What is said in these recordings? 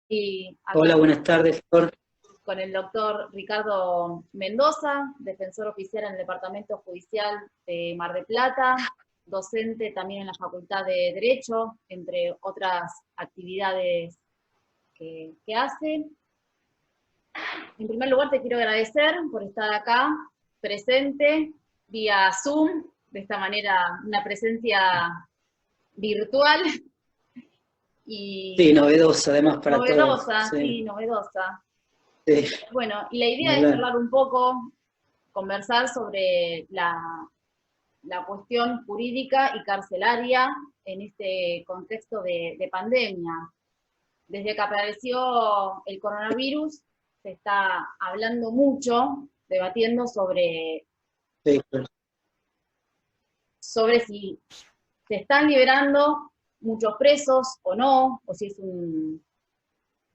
Y acá Hola, buenas tardes, Flor. con el doctor Ricardo Mendoza, defensor oficial en el Departamento Judicial de Mar del Plata, docente también en la Facultad de Derecho, entre otras actividades que hace. En primer lugar, te quiero agradecer por estar acá, presente, vía Zoom, de esta manera una presencia virtual Sí, y novedosa además para todos. novedosa, Sí, sí, novedosa. sí, Bueno, y la ni idea es hablar. charlar un poco, conversar sobre la cuestión jurídica y carcelaria en este contexto de pandemia. Desde que apareció el coronavirus, se está hablando mucho, debatiendo Sí, claro. sobre si se están liberando muchos presos o no, o si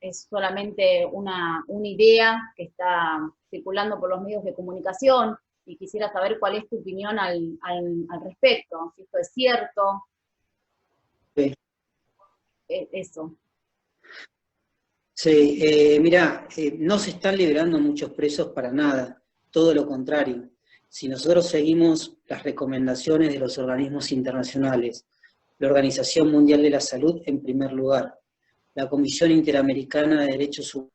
es solamente una idea que está circulando por los medios de comunicación, y quisiera saber cuál es tu opinión al respecto, si esto es cierto, Sí, eso. sí, mira, no se están liberando muchos presos para nada, todo lo contrario. Si nosotros seguimos las recomendaciones de los organismos internacionales, la Organización Mundial de la Salud en primer lugar, la Comisión Interamericana de Derechos Humanos,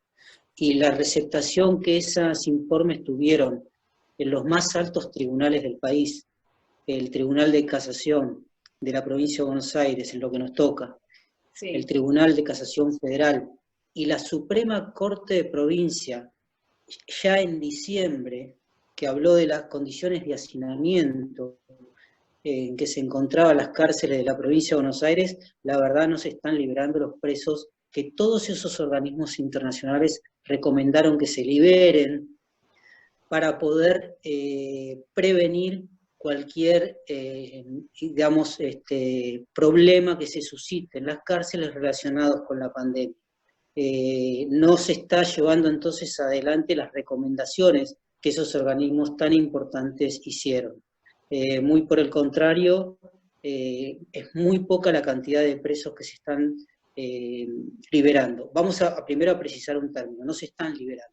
y la receptación que esos informes tuvieron en los más altos tribunales del país, el Tribunal de Casación de la Provincia de Buenos Aires, en lo que nos toca, el Sí, Tribunal de Casación Federal y la Suprema Corte de Provincia, ya en diciembre, que habló de las condiciones de hacinamiento en que se encontraban las cárceles de la provincia de Buenos Aires, la verdad no se están liberando los presos que todos esos organismos internacionales recomendaron que se liberen para poder prevenir cualquier, digamos, problema que se suscite en las cárceles relacionados con la pandemia. No se está llevando entonces adelante las recomendaciones que esos organismos tan importantes hicieron. Muy por el contrario, es muy poca la cantidad de presos que se están liberando. Vamos primero a precisar un término, no se están liberando.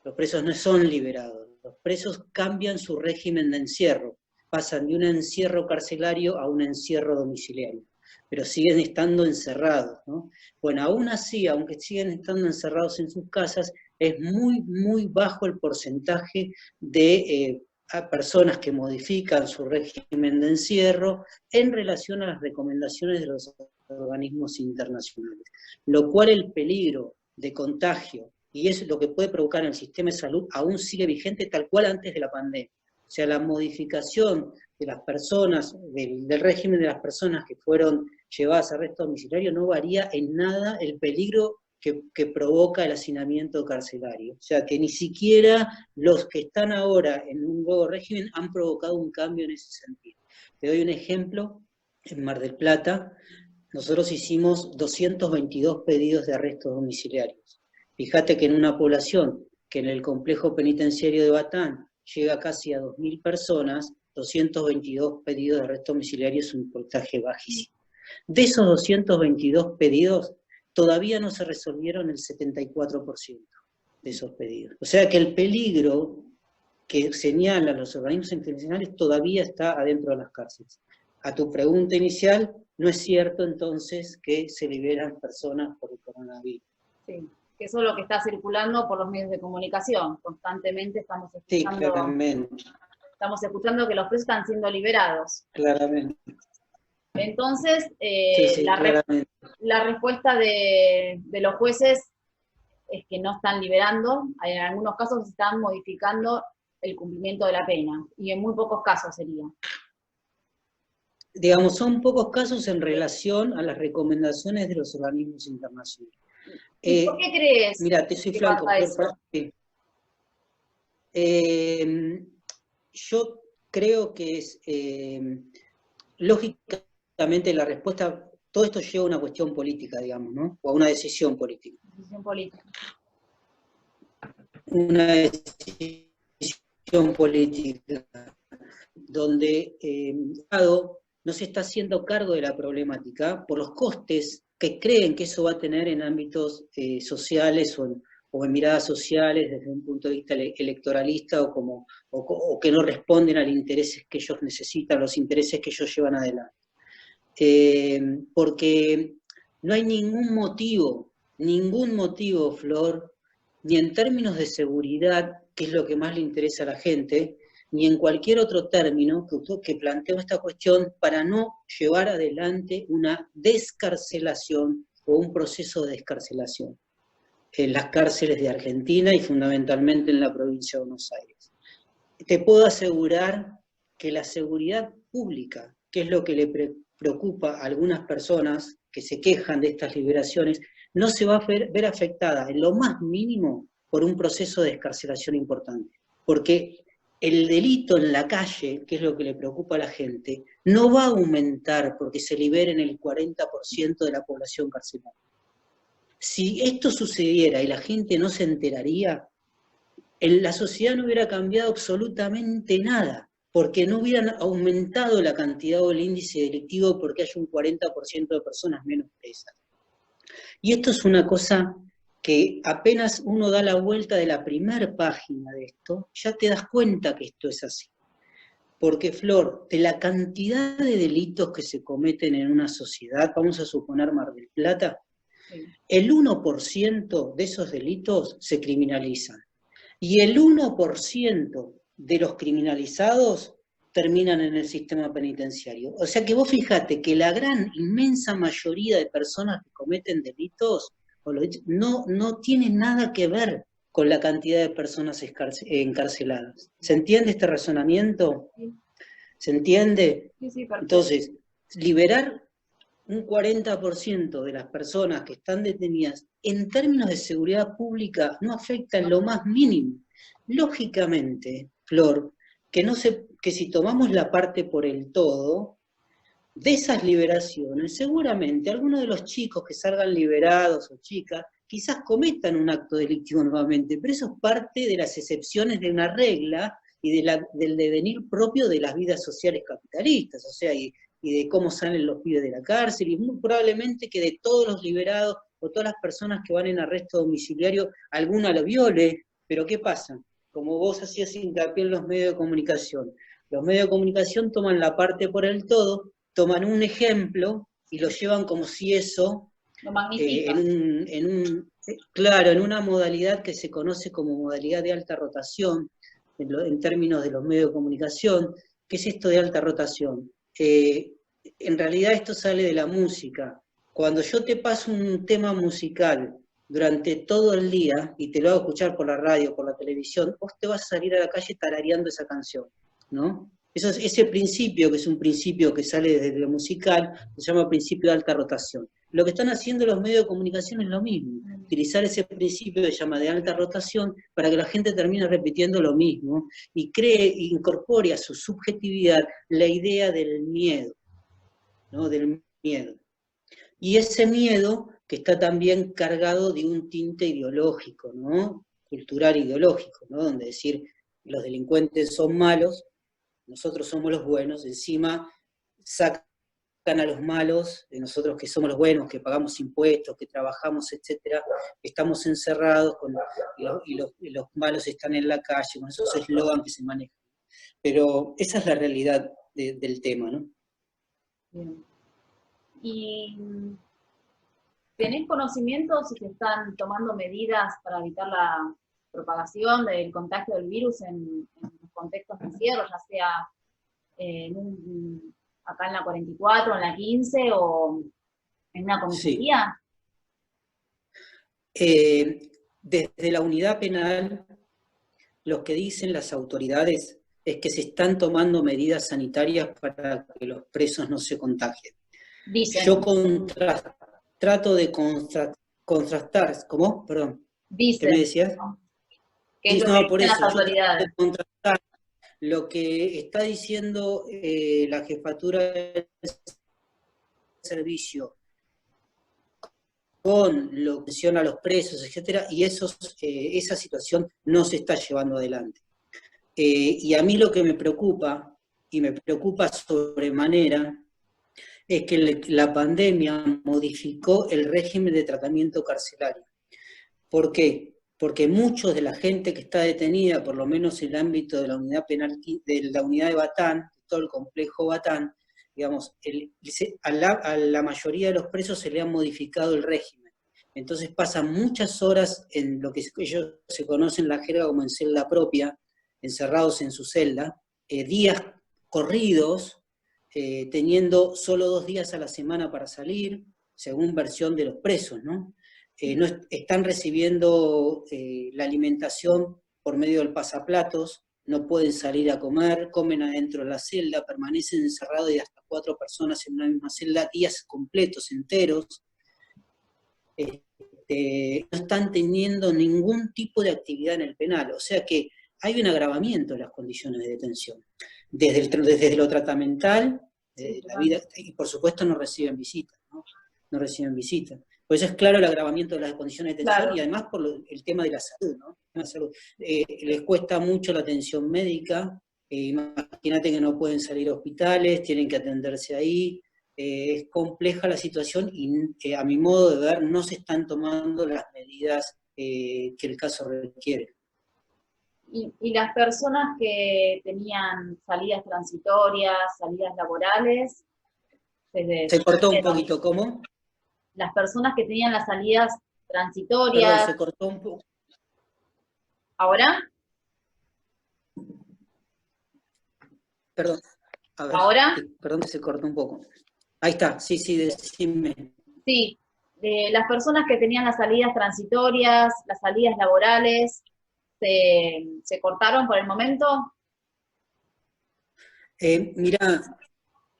Los presos no son liberados, los presos cambian su régimen de encierro, pasan de un encierro carcelario a un encierro domiciliario, pero siguen estando encerrados, ¿no? Bueno, aún así, aunque siguen estando encerrados en sus casas, es muy, muy bajo el porcentaje de personas que modifican su régimen de encierro en relación a las recomendaciones de los organismos internacionales, lo cual el peligro de contagio y es lo que puede provocar en el sistema de salud aún sigue vigente tal cual antes de la pandemia. O sea, la modificación de las personas, del régimen de las personas que fueron llevadas a arresto domiciliario no varía en nada el peligro que provoca el hacinamiento carcelario. O sea, que ni siquiera los que están ahora en un nuevo régimen han provocado un cambio en ese sentido. Te doy un ejemplo, en Mar del Plata, nosotros hicimos 222 pedidos de arrestos domiciliarios. Fíjate que en una población que en el complejo penitenciario de Batán llega casi a 2.000 personas, 222 pedidos de arresto domiciliario es un porcentaje bajísimo. De esos 222 pedidos, todavía no se resolvieron el 74% de esos pedidos. O sea que el peligro que señalan los organismos internacionales todavía está adentro de las cárceles. A tu pregunta inicial, no es cierto entonces que se liberan personas por el coronavirus. sí, que eso es lo que está circulando por los medios de comunicación. Constantemente Sí, claramente, estamos escuchando que los presos están siendo liberados. claramente. Entonces, Sí, sí, claramente. la respuesta de los jueces es que no están liberando, en algunos casos están modificando el cumplimiento de la pena, y en muy pocos casos sería. Digamos, son pocos casos en relación a las recomendaciones de los organismos internacionales. ¿Y por qué crees Mira, te soy que franco, pasa Flor, eso? yo creo que es, lógicamente la respuesta, todo esto lleva a una cuestión política, digamos, ¿no? O a una decisión política. Decisión política. Una decisión política donde el Estado no se está haciendo cargo de la problemática por los costes que creen que eso va a tener en ámbitos sociales o en miradas sociales desde un punto de vista electoralista o que no responden a los intereses que ellos necesitan, los intereses que ellos llevan adelante. Porque no hay ningún motivo, Flor, ni en términos de seguridad, que es lo que más le interesa a la gente, ni en cualquier otro término que planteo esta cuestión para no llevar adelante una descarcelación o un proceso de descarcelación en las cárceles de Argentina y fundamentalmente en la provincia de Buenos Aires. Te puedo asegurar que la seguridad pública, que es lo que le preocupa a algunas personas que se quejan de estas liberaciones, no se va a ver afectada en lo más mínimo por un proceso de descarcelación importante. Porque el delito en la calle, que es lo que le preocupa a la gente, no va a aumentar porque se liberen el 40% de la población carcelaria. Si esto sucediera y la gente no se enteraría, en la sociedad no hubiera cambiado absolutamente nada, porque no hubieran aumentado la cantidad o el índice delictivo porque hay un 40% de personas menos presas. Y esto es una cosa que apenas uno da la vuelta de la primera página de esto, ya te das cuenta que esto es así. Porque, Flor, de la cantidad de delitos que se cometen en una sociedad, vamos a suponer Mar del Plata, el 1% de esos delitos se criminalizan. Y el 1% de los criminalizados terminan en el sistema penitenciario. O sea que vos fíjate que la gran, inmensa mayoría de personas que cometen delitos no tiene nada que ver con la cantidad de personas encarceladas. ¿Se entiende este razonamiento? ¿Se entiende? Sí, perfecto. Entonces, liberar un 40% de las personas que están detenidas en términos de seguridad pública no afecta en lo más mínimo. Lógicamente, Flor, que si tomamos la parte por el todo, de esas liberaciones, seguramente algunos de los chicos que salgan liberados o chicas, quizás cometan un acto delictivo nuevamente, pero eso es parte de las excepciones de una regla y del devenir propio de las vidas sociales capitalistas, o sea, y de cómo salen los pibes de la cárcel, y muy probablemente que de todos los liberados o todas las personas que van en arresto domiciliario, alguna lo viole, pero ¿qué pasa? Como vos hacías hincapié en los medios de comunicación toman la parte por el todo, toman un ejemplo y lo llevan como si eso, en una modalidad que se conoce como modalidad de alta rotación, en términos de los medios de comunicación. ¿Qué es esto de alta rotación? En realidad esto sale de la música. Cuando yo te paso un tema musical durante todo el día y te lo hago escuchar por la radio, por la televisión, vos te vas a salir a la calle tarareando esa canción, ¿no? Ese principio, que es un principio que sale desde lo musical, se llama principio de alta rotación. Lo que están haciendo los medios de comunicación es lo mismo, utilizar ese principio que se llama de alta rotación para que la gente termine repitiendo lo mismo y incorpore a su subjetividad la idea del miedo, ¿no? Del miedo. Y ese miedo que está también cargado de un tinte ideológico, ¿no? Cultural ideológico, ¿no? Donde decir los delincuentes son malos, nosotros somos los buenos, encima sacan a los malos, de nosotros que somos los buenos, que pagamos impuestos, que trabajamos, etcétera, estamos encerrados y los malos están en la calle, con esos eslogan que se manejan. Pero esa es la realidad del tema, ¿no? Bien. ¿Y tenés conocimiento si se están tomando medidas para evitar la propagación del contagio del virus en los contextos de encierro, ya sea acá en la 44, en la 15 o en una comisaría? Sí. Desde la unidad penal, lo que dicen las autoridades es que se están tomando medidas sanitarias para que los presos no se contagien. Dicen. Yo trato de contrastar, ¿cómo? Perdón. Dicen. ¿Qué me decías? ¿No? ¿Qué es lo que dicen las autoridades? De contrastar lo que está diciendo la jefatura del servicio con lo que menciona a los presos, etcétera, y esa situación no se está llevando adelante. Y a mí lo que me preocupa, y me preocupa sobremanera, es que la pandemia modificó el régimen de tratamiento carcelario. ¿Por qué? Porque muchos de la gente que está detenida, por lo menos en el ámbito de la unidad penal, de la unidad de Batán, todo el complejo Batán, digamos, a la mayoría de los presos se le ha modificado el régimen. Entonces pasan muchas horas en lo que ellos se conocen en la jerga como en celda propia, encerrados en su celda, días corridos, teniendo solo 2 días a la semana para salir, según versión de los presos, ¿no? No están recibiendo la alimentación por medio del pasaplatos, no pueden salir a comer, comen adentro de la celda, permanecen encerrados y hasta 4 personas en una misma celda, días completos, enteros. No están teniendo ningún tipo de actividad en el penal, o sea que hay un agravamiento de las condiciones de detención. Desde lo tratamental, la vida, y por supuesto no reciben visitas, ¿no? No reciben visitas. Por eso es claro el agravamiento de las condiciones de detención, claro. Y además por el tema de la salud, ¿no? La salud. Les cuesta mucho la atención médica, imagínate que no pueden salir a hospitales, tienen que atenderse ahí, es compleja la situación y a mi modo de ver no se están tomando las medidas que el caso requiere. ¿Y las personas que tenían salidas transitorias, salidas laborales? Se cortó un poquito, ¿cómo? Las personas que tenían las salidas transitorias. Perdón, se cortó un poco. ¿Ahora? Perdón. A ver, ¿ahora? Perdón que se cortó un poco. Ahí está, sí, decime. Sí, las personas que tenían las salidas transitorias, las salidas laborales, ¿se cortaron por el momento? Mirá,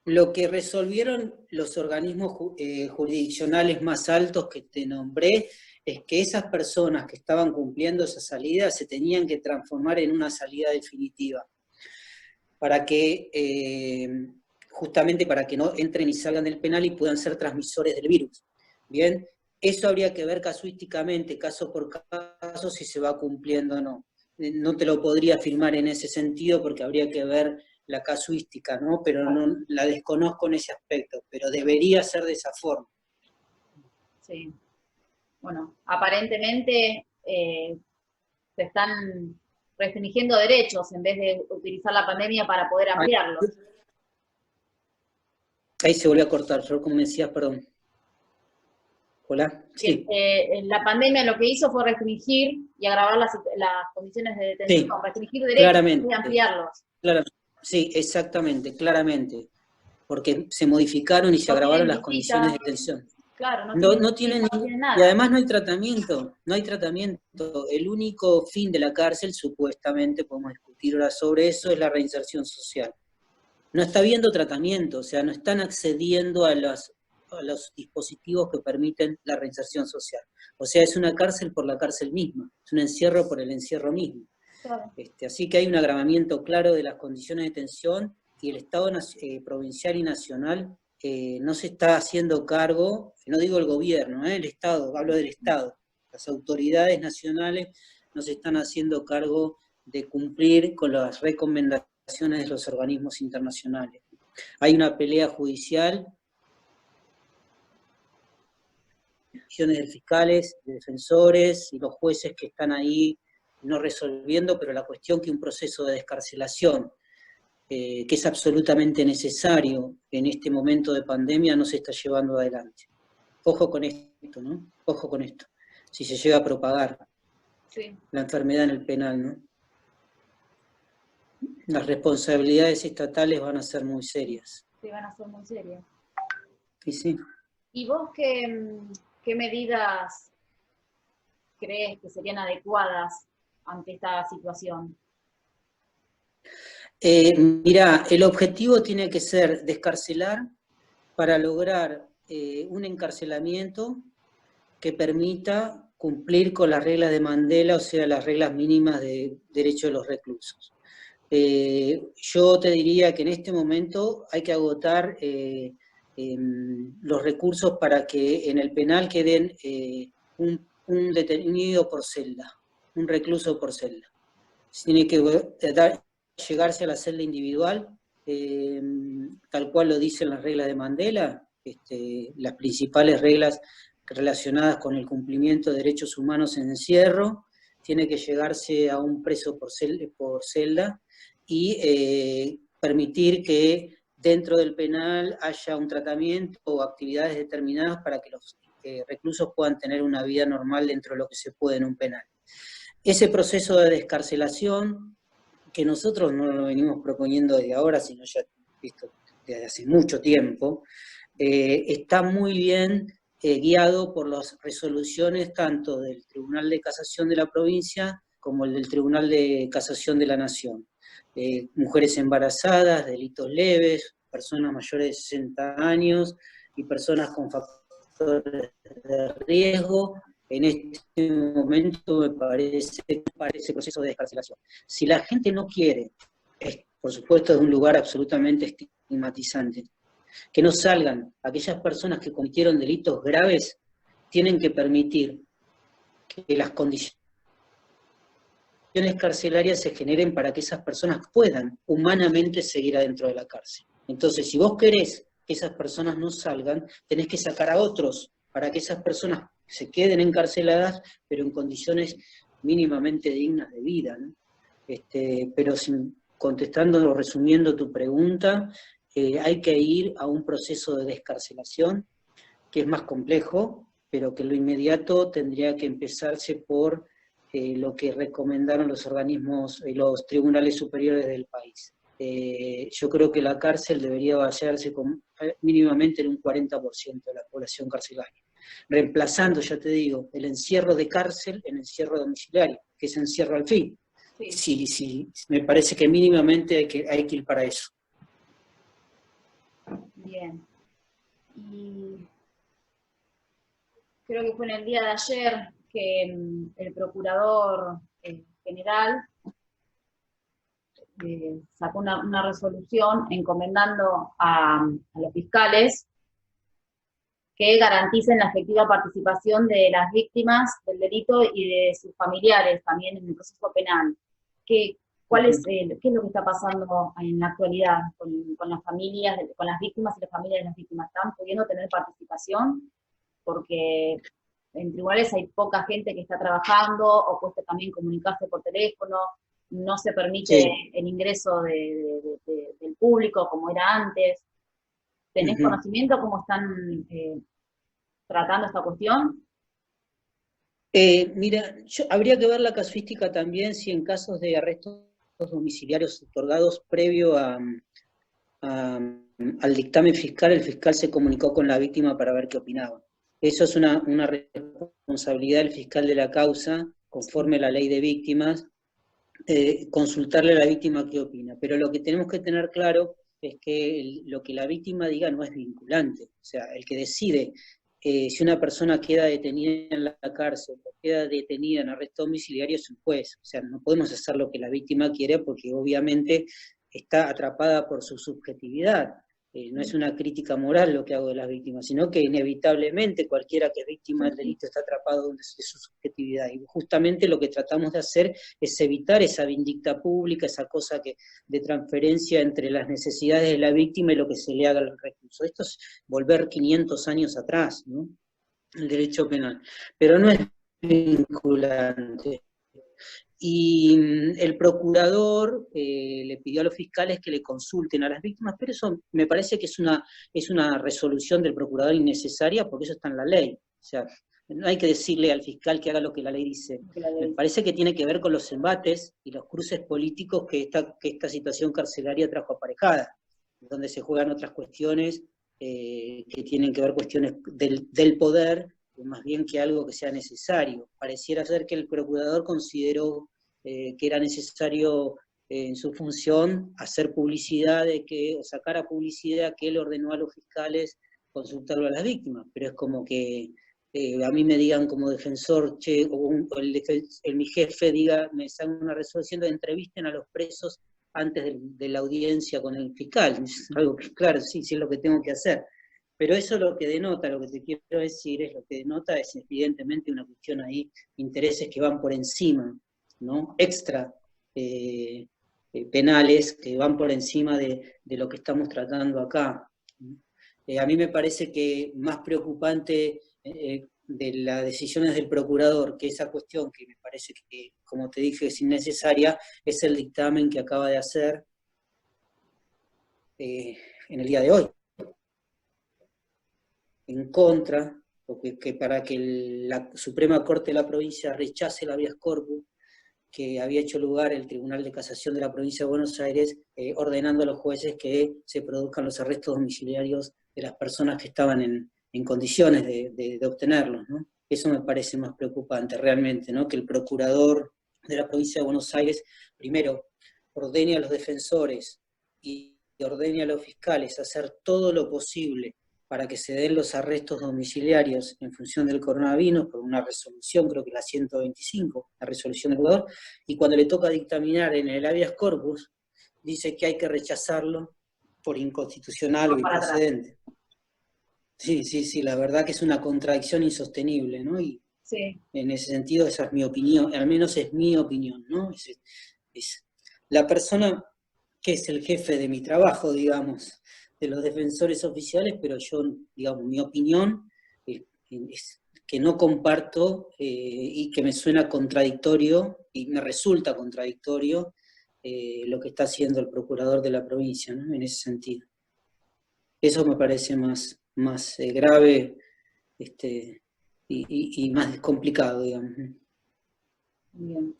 lo que resolvieron los organismos jurisdiccionales más altos que te nombré es que esas personas que estaban cumpliendo esa salida se tenían que transformar en una salida definitiva, para que, justamente para que no entren y salgan del penal y puedan ser transmisores del virus. Bien, eso habría que ver casuísticamente, caso por caso, si se va cumpliendo o no. No te lo podría afirmar en ese sentido porque habría que ver la casuística, ¿no? Pero no la desconozco en ese aspecto, pero debería ser de esa forma. Sí. Bueno, aparentemente se están restringiendo derechos en vez de utilizar la pandemia para poder ampliarlos. Ahí se volvió a cortar, Flor, como me decías, perdón. Hola, sí. La pandemia lo que hizo fue restringir y agravar las condiciones de detención, sí, restringir derechos claramente, y ampliarlos. Claramente. Sí, exactamente, claramente. Porque se modificaron y se agravaron las condiciones de detención. Claro, no tienen nada. Y además no hay tratamiento, El único fin de la cárcel, supuestamente, podemos discutir ahora sobre eso, es la reinserción social. No está habiendo tratamiento, o sea, no están accediendo a los dispositivos que permiten la reinserción social. O sea, es una cárcel por la cárcel misma, es un encierro por el encierro mismo. Claro. Así que hay un agravamiento claro de las condiciones de detención y el Estado provincial y nacional no se está haciendo cargo, no digo el gobierno, el Estado, hablo del Estado, las autoridades nacionales no se están haciendo cargo de cumplir con las recomendaciones de los organismos internacionales. Hay una pelea judicial, de fiscales, de defensores y los jueces que están ahí no resolviendo, pero la cuestión que un proceso de descarcelación, que es absolutamente necesario en este momento de pandemia, no se está llevando adelante. Ojo con esto, ¿no? Ojo con esto. Si se llega a propagar la enfermedad en el penal, ¿no? Las responsabilidades estatales van a ser muy serias. Sí, van a ser muy serias. Y sí. ¿Y vos qué medidas crees que serían adecuadas ante esta situación? Mirá, el objetivo tiene que ser descarcelar para lograr un encarcelamiento que permita cumplir con las reglas de Mandela, o sea, las reglas mínimas de derecho de los reclusos. Yo te diría que en este momento hay que agotar los recursos para que en el penal queden un detenido por celda, un recluso por celda. Tiene que llegarse a la celda individual, tal cual lo dicen las reglas de Mandela, las principales reglas relacionadas con el cumplimiento de derechos humanos en encierro, tiene que llegarse a un preso por celda y permitir que dentro del penal haya un tratamiento o actividades determinadas para que los reclusos puedan tener una vida normal dentro de lo que se puede en un penal. Ese proceso de descarcelación, que nosotros no lo venimos proponiendo desde ahora, sino ya visto desde hace mucho tiempo, está muy bien guiado por las resoluciones tanto del Tribunal de Casación de la provincia como el del Tribunal de Casación de la Nación. Mujeres embarazadas, delitos leves, personas mayores de 60 años y personas con factores de riesgo. En este momento me parece ese proceso de descarcelación. Si la gente no quiere, por supuesto es un lugar absolutamente estigmatizante, que no salgan aquellas personas que cometieron delitos graves, tienen que permitir que las condiciones carcelarias se generen para que esas personas puedan humanamente seguir adentro de la cárcel. Entonces, si vos querés que esas personas no salgan, tenés que sacar a otros para que esas personas se queden encarceladas, pero en condiciones mínimamente dignas de vida, ¿no? Pero contestando o resumiendo tu pregunta, hay que ir a un proceso de descarcelación que es más complejo, pero que en lo inmediato tendría que empezarse por lo que recomendaron los organismos y los tribunales superiores del país. Yo creo que la cárcel debería vaciarse mínimamente en un 40% de la población carcelaria, reemplazando, ya te digo, el encierro de cárcel en encierro domiciliario, que es encierro al fin. Sí, me parece que mínimamente hay que ir para eso. Bien. Y creo que fue en el día de ayer que el procurador general sacó una resolución encomendando a los fiscales que garanticen la efectiva participación de las víctimas del delito y de sus familiares también en el proceso penal. ¿Qué es lo que está pasando en la actualidad con las familias, con las víctimas y las familias de las víctimas? ¿Están pudiendo tener participación? Porque en tribunales hay poca gente que está trabajando, o cuesta también comunicarse por teléfono, no se permite el ingreso del público como era antes. ¿Tenés conocimiento cómo están tratando esta cuestión? Mira, habría que ver la casuística también si en casos de arrestos domiciliarios otorgados previo al dictamen fiscal, el fiscal se comunicó con la víctima para ver qué opinaba. Eso es una responsabilidad del fiscal de la causa, conforme a la ley de víctimas, consultarle a la víctima qué opina. Pero lo que tenemos que tener claro es que lo que la víctima diga no es vinculante. O sea, el que decide si una persona queda detenida en la cárcel o queda detenida en arresto domiciliario es un juez. O sea, no podemos hacer lo que la víctima quiere porque obviamente está atrapada por su subjetividad. No es una crítica moral lo que hago de las víctimas, sino que inevitablemente cualquiera que es víctima del delito está atrapado donde es su subjetividad. Y justamente lo que tratamos de hacer es evitar esa vindicta pública, esa cosa de transferencia entre las necesidades de la víctima y lo que se le haga al recluso. Esto es volver 500 años atrás, ¿no? El derecho penal. Pero no es vinculante. Y el procurador le pidió a los fiscales que le consulten a las víctimas, pero eso me parece que es una resolución del procurador innecesaria, porque eso está en la ley. O sea, no hay que decirle al fiscal que haga lo que la ley dice. Me parece que tiene que ver con los embates y los cruces políticos que esta situación carcelaria trajo aparejada, donde se juegan otras cuestiones que tienen que ver cuestiones del poder, más bien que algo que sea necesario. Pareciera ser que el procurador consideró que era necesario en su función hacer publicidad o sacar a publicidad que él ordenó a los fiscales consultarlo a las víctimas, pero es como que a mí me digan como defensor, che, o mi jefe diga, me salga una resolución de entrevisten a los presos antes de la audiencia con el fiscal. Es algo que, claro, sí es lo que tengo que hacer. Pero eso lo que denota, lo que te quiero decir, es lo que denota es evidentemente una cuestión ahí, intereses que van por encima, ¿no? Extra penales que van por encima de lo que estamos tratando acá. A mí me parece que más preocupante de las decisiones del procurador, que esa cuestión que me parece que, como te dije, es innecesaria, es el dictamen que acaba de hacer en el día de hoy, en contra, porque que para que la Suprema Corte de la provincia rechace el habeas corpus que había hecho lugar el Tribunal de Casación de la Provincia de Buenos Aires, ordenando a los jueces que se produzcan los arrestos domiciliarios de las personas que estaban en condiciones de obtenerlos, ¿no? Eso me parece más preocupante realmente, ¿no? Que el procurador de la Provincia de Buenos Aires, primero, ordene a los defensores y ordene a los fiscales hacer todo lo posible para que se den los arrestos domiciliarios en función del coronavirus, por una resolución, creo que la 125, la resolución del Ecuador, y cuando le toca dictaminar en el habeas corpus, dice que hay que rechazarlo por inconstitucional o improcedente. Sí, la verdad que es una contradicción insostenible, ¿no? Y sí, en ese sentido esa es mi opinión, al menos es mi opinión, ¿no? Es la persona que es el jefe de mi trabajo, digamos, de los defensores oficiales, pero yo, digamos, mi opinión es que no comparto y que me suena contradictorio, y me resulta contradictorio lo que está haciendo el procurador de la provincia, ¿no? En ese sentido. Eso me parece más grave y más complicado, digamos. Bien.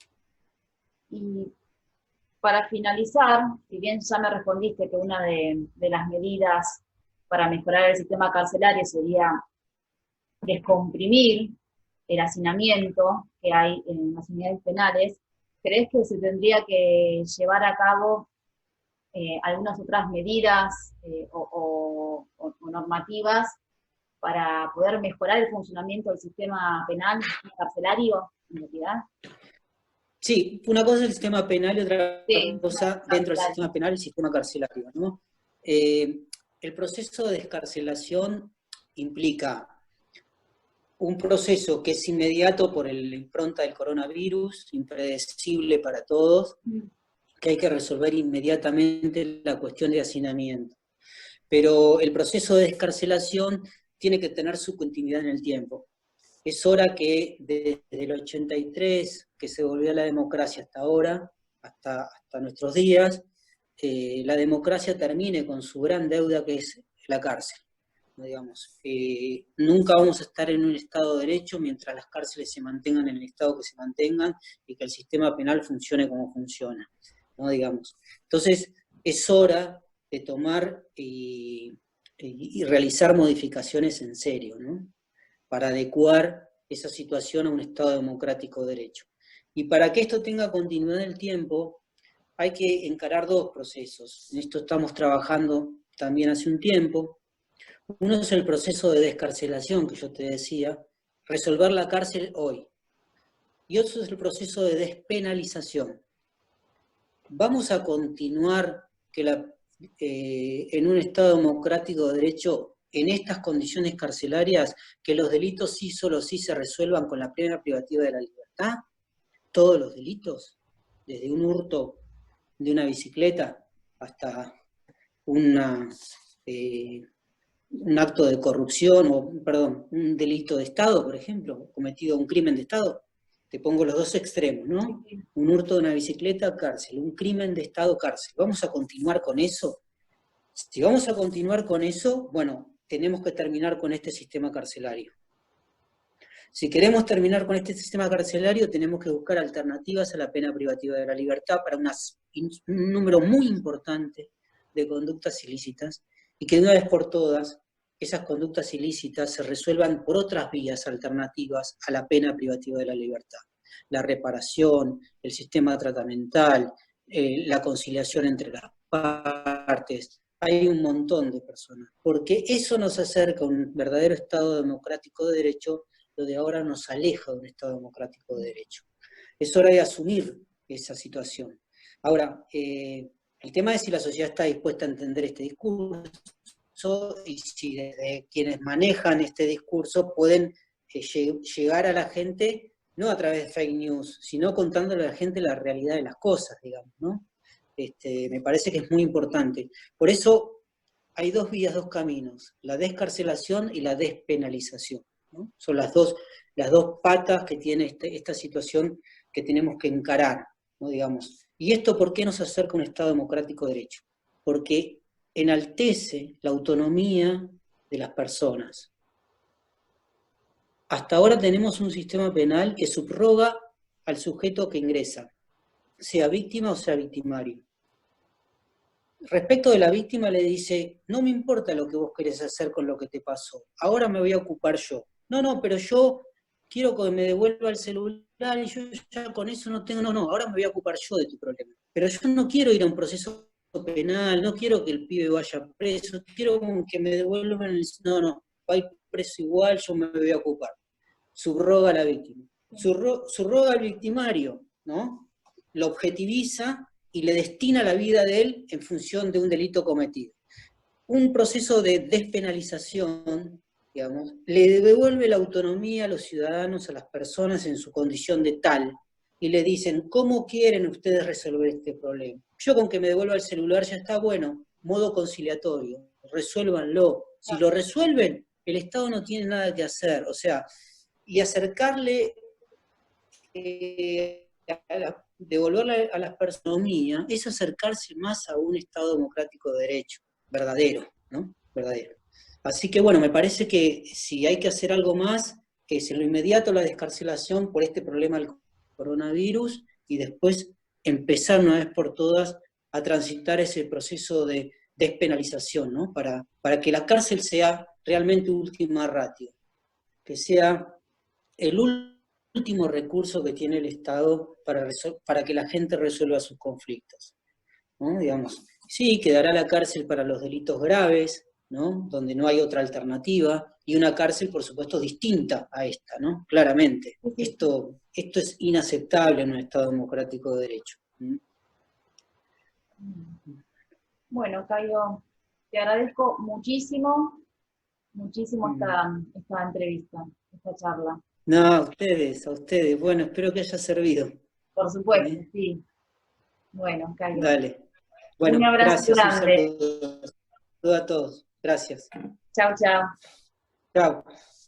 Y para finalizar, si bien ya me respondiste que una de las medidas para mejorar el sistema carcelario sería descomprimir el hacinamiento que hay en las unidades penales, ¿crees que se tendría que llevar a cabo algunas otras medidas o normativas para poder mejorar el funcionamiento del sistema penal carcelario, en realidad? Sí, una cosa es el sistema penal y otra cosa dentro del sistema penal el sistema carcelario, ¿no? El proceso de descarcelación implica un proceso que es inmediato por la impronta del coronavirus, impredecible para todos, que hay que resolver inmediatamente la cuestión de hacinamiento. Pero el proceso de descarcelación tiene que tener su continuidad en el tiempo. Es hora que desde el 83, que se volvió a la democracia hasta ahora, hasta nuestros días, la democracia termine con su gran deuda que es la cárcel. Digamos, nunca vamos a estar en un Estado de Derecho mientras las cárceles se mantengan en el estado que se mantengan y que el sistema penal funcione como funciona, ¿no? Digamos. Entonces, es hora de tomar y realizar modificaciones en serio, ¿no? Para adecuar esa situación a un Estado democrático de derecho. Y para que esto tenga continuidad en el tiempo, hay que encarar dos procesos. En esto estamos trabajando también hace un tiempo. Uno es el proceso de descarcelación, que yo te decía, resolver la cárcel hoy. Y otro es el proceso de despenalización. Vamos a continuar en un Estado democrático de derecho, en estas condiciones carcelarias, que los delitos sí solo sí se resuelvan con la pena privativa de la libertad, todos los delitos, desde un hurto de una bicicleta hasta un acto de corrupción, un delito de Estado, por ejemplo, cometido un crimen de Estado. Te pongo los dos extremos, ¿no? Un hurto de una bicicleta, cárcel. Un crimen de Estado, cárcel. ¿Vamos a continuar con eso? Si vamos a continuar con eso, bueno, tenemos que terminar con este sistema carcelario. Si queremos terminar con este sistema carcelario, tenemos que buscar alternativas a la pena privativa de la libertad para un número muy importante de conductas ilícitas, y que de una vez por todas esas conductas ilícitas se resuelvan por otras vías alternativas a la pena privativa de la libertad. La reparación, el sistema tratamental, la conciliación entre las partes. Hay un montón de personas, porque eso nos acerca a un verdadero Estado democrático de derecho, lo de ahora nos aleja de un Estado democrático de derecho. Es hora de asumir esa situación. Ahora, el tema es si la sociedad está dispuesta a entender este discurso y si desde quienes manejan este discurso pueden llegar a la gente, no a través de fake news, sino contándole a la gente la realidad de las cosas, digamos, ¿no? Me parece que es muy importante. Por eso hay dos vías, dos caminos, la descarcelación y la despenalización, ¿no? Son las dos patas que tiene esta situación que tenemos que encarar, ¿no? Digamos. ¿Y esto por qué nos acerca a un Estado democrático de derecho? Porque enaltece la autonomía de las personas. Hasta ahora tenemos un sistema penal que subroga al sujeto que ingresa, sea víctima o sea victimario. Respecto de la víctima le dice, no me importa lo que vos querés hacer con lo que te pasó, ahora me voy a ocupar yo. No, pero yo quiero que me devuelva el celular y yo ya con eso no tengo, ahora me voy a ocupar yo de tu problema. Pero yo no quiero ir a un proceso penal, no quiero que el pibe vaya preso, quiero que me devuelvan el... No, va a ir preso igual, yo me voy a ocupar. Subroga a la víctima. Subroga al victimario, ¿no? Lo objetiviza y le destina la vida de él en función de un delito cometido. Un proceso de despenalización, digamos, le devuelve la autonomía a los ciudadanos, a las personas en su condición de tal, y le dicen, ¿cómo quieren ustedes resolver este problema? Yo con que me devuelva el celular ya está, bueno, modo conciliatorio, resuélvanlo. Si lo resuelven, el Estado no tiene nada que hacer, o sea, y acercarle devolverle a las personas es acercarse más a un Estado democrático de derecho, verdadero, ¿no? Verdadero. Así que bueno, me parece que si hay que hacer algo más, es en lo inmediato la descarcelación por este problema del coronavirus y después empezar una vez por todas a transitar ese proceso de despenalización, ¿no? Para que la cárcel sea realmente última ratio, que sea el último recurso que tiene el Estado para que la gente resuelva sus conflictos, ¿no? Digamos, sí, quedará la cárcel para los delitos graves, ¿no? Donde no hay otra alternativa, y una cárcel, por supuesto, distinta a esta, ¿no? Claramente. Esto es inaceptable en un Estado democrático de derecho. Bueno, Caio, te agradezco muchísimo esta entrevista, esta charla. No, a ustedes. Bueno, espero que haya servido. Por supuesto, sí. Bueno, Caio. Dale. Bueno, un abrazo gracias, grande. un saludo a todos. Gracias. Chao, chao. Chao.